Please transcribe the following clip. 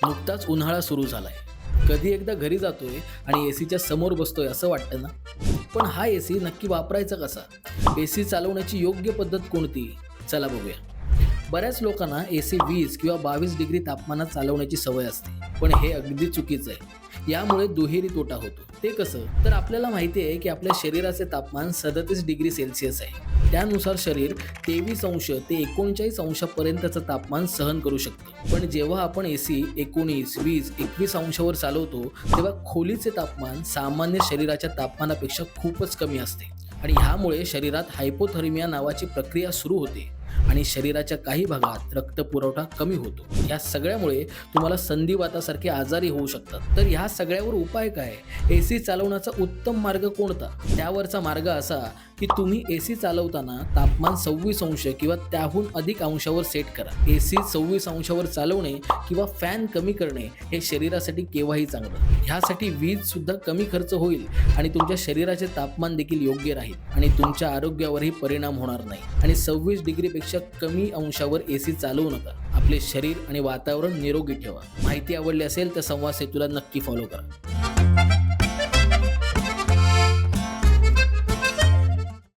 नुकताच उन्हाळा सुरू झालाय. कधी एकदा घरी जातोय आणि एसीच्या समोर बसतोय असं वाटतं ना. पण हा एसी नक्की वापरायचा कसा? एसी चालवण्याची योग्य पद्धत कोणती? चला बघूया. बऱ्याच लोकांना एसी 20 किंवा 22 डिग्री तापमानात चालवण्याची सवय असते, पण हे अगदी चुकीचं आहे. यामुळे दुहेरी तोटा होतो. ते कसं? तर आपल्याला माहिती आहे की आपल्या शरीराचे तापमान 37 डिग्री सेल्सिअस आहे. त्यानुसार शरीर 23 अंश ते 39 अंशापर्यंतचं तापमान सहन करू शकतं. पण जेव्हा आपण एसी 19, 20, 21 अंशावर चालवतो, तेव्हा खोलीचे तापमान सामान्य शरीराच्या तापमानापेक्षा खूपच कमी असते आणि ह्यामुळे शरीरात हायपोथर्मिया नावाची प्रक्रिया सुरू होते आणि शरीराच्या काही भागात रक्तपुरवठा कमी होतो. या सगळ्यामुळे तुम्हाला संधिवातासारखे आजारी होऊ शकतात. तर ह्या सगळ्यावर उपाय काय? एसी चालवण्याचा उत्तम मार्ग कोणता? त्यावरचा मार्ग असा की तुम्ही एसी चालवताना तापमान 26 अंश किंवा त्याहून अधिक अंशावर सेट करा. एसी 26 अंशावर चालवणे किंवा फॅन कमी करणे हे शरीरासाठी केव्हाही चांगलं. ह्यासाठी वीज सुद्धा कमी खर्च होईल आणि तुमच्या शरीराचे तापमान देखील योग्य राहील आणि तुमच्या आरोग्यावरही परिणाम होणार नाही. आणि 26 डिग्रीपेक्षा कमी अंशावर एसी चालवू नका. आपले शरीर आणि वातावरण निरोगी ठेवा. माहिती आवडली असेल तर संवाद सेतूला नक्की फॉलो करा.